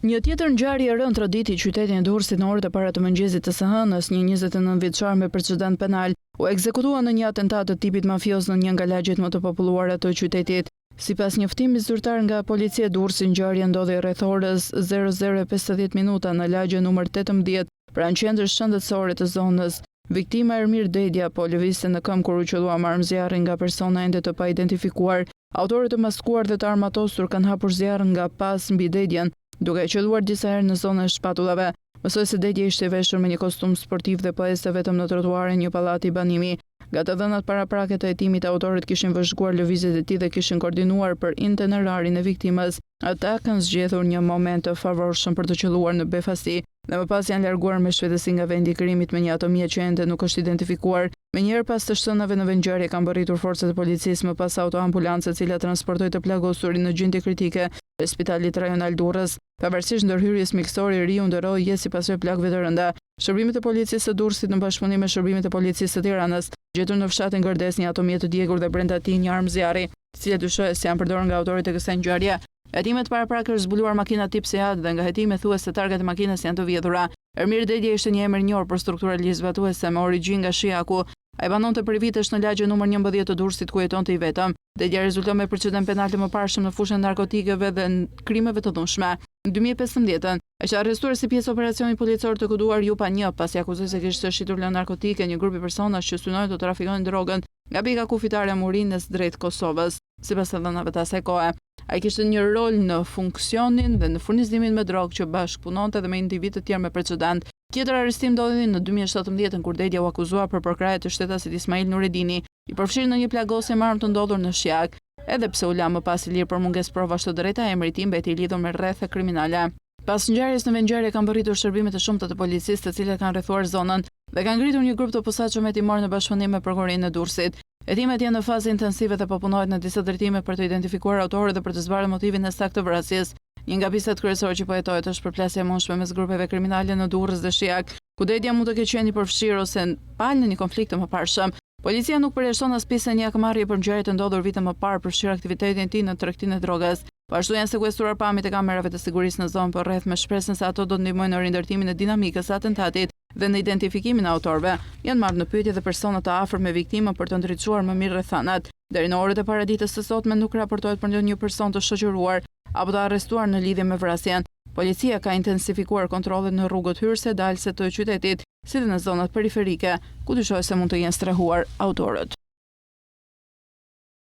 Një tjetër ngjarje e rënë traditi i qytetit Durrësit në orët e para të mëngjesit të së hënës, një 29 vjeçar me precedent penal u ekzekutua në një atentat të tipit mafios në një nga lagjet më të populluara të qytetit. Sipas njoftimit zyrtar nga policia e Durrësit, ngjarja ndodhi rreth orës 00:50 në lagje numër 18, pranë qendrës shëndetësore të zonës. Viktima Ermir Dedja po lëvizte në këmbë kur u qellua me armë zjarri nga persona ende të paidentifikuar. Autorët e maskuar dhe të armatosur kanë hapur zjarr nga pas mbi Dedjen, duke e qelluar disa herë në zonën e shpatullave. Mësoj se Dedja ishte i veshur me një kostum sportiv dhe po ecte vetëm në trotuar e një pallati banimi. Nga të dhënat paraprake të hetimit, autorët kishin vëzhguar lëvizjet e tij dhe kishin koordinuar për itinerarin e viktimës. Ata kanë zgjedhur një moment të favorshëm për të qelluar në befasi dhe më pas janë larguar me shpejtësi nga vendi i krimit me një automjet që ende nuk është identifikuar. Menjëherë pas të shtënave në vendngjarje kanë bërritur forcat e policisë, më pas autoambulancë e cila transportoi të plagosurin në gjendje kritike në Spitalit Rajonal Durrës. Pavarësisht ndërhyrjes mjekësore, i riu ndëroi jetë sipas plagëve të rënda. Shërbimet e policisë së Durrësit në bashkëpunim me shërbimet e policisë së Tiranës gjetur në fshatin Gërdes një automjet të djegur dhe brenda tij një armë zjarri, të cilat dyshohet se janë përdorur nga autorët e kësaj ngjarje. Hetimet paraprake është zbuluar makina tip Seat dhe nga hetime thuhet se targat e makinës janë të vjedhura. Ermir Dedja ishte një emër i njohur për strukturalisht zbatuese me origjinë nga Shiaku. Ai banonte për vitesh në lagje numër 11 të Durrësit ku jetonte i vetëm. Dedja rezulton me precedent penal të mëparshëm në fushën e narkotikeve dhe krimeve të dhunshme. Në 2015 është arrestuar si pjesë operacionit policor të koduar Jupa 1 pasi akuzoi se kishte shitur lënë narkotike një grup i personash që synojnë të trafikonin drogën nga pika kufitare e Murinës drejt Kosovës. Sipas të dhënave të asaj kohe, ai kishte një rol në funksionin dhe në furnizimin me drogë që bashkëpunonte dhe me individ të tjerë me precedent. Tjetër arrestim ndodhi në 2017 kur Dedja u akuzua për përkrahje të shtetasit Ismail Nuredini, i përfshirë në një plagosje me armë të ndodhur në Shiak. Edhe pse u la më pas i lirë për mungesë provash të drejta, emri i tij mbeti i lidhur me rrethe kriminale. Pas ngjarjes në vendngjarje kanë bërritur shërbimet e shumta të policisë, të cilat kanë rrethuar zonën dhe kanë ngritur një grup të posaçëm hetimor në bashkëpunim me prokurorinë e Durrësit. Hetimet janë në fazë intensive dhe po punohet në disa drejtime për të identifikuar autorët dhe për të zbardhur motivin e saktë të vrasjes. Një nga pistat kryesore që po hetohet është përplasja e mundshme mes grupeve kriminale në Durrës dhe Shiak, ku Dedja mund të ketë qenë i përfshirë ose palë në një konflikt të mëparshëm. Policia nuk përjashton as pjesën e një hakmarrje për ngjarje të ndodhur vite më parë përfshirë aktivitetin e tij në tregtinë e drogës. Po ashtu janë sekuestruar pamjet e kamerave të sigurisë në zonë për rreth me shpresën se ato do të ndihmojnë në rindërtimin e dinamikës së atentatit dhe në identifikimin e autorëve. Janë marrë në pyetje dhe persona të afërt me viktimën për të ndriçuar më mirë rrethanat. Deri në orët e paraditës së sotme nuk raportohet për ndonjë person të shoqëruar apo të arrestuar në lidhje me vrasjen. Policia ka intensifikuar kontrollet në rrugët hyrëse dalëse të qytetit, si dhe në zonat periferike, ku dyshohet se mund të jenë strehuar autorët.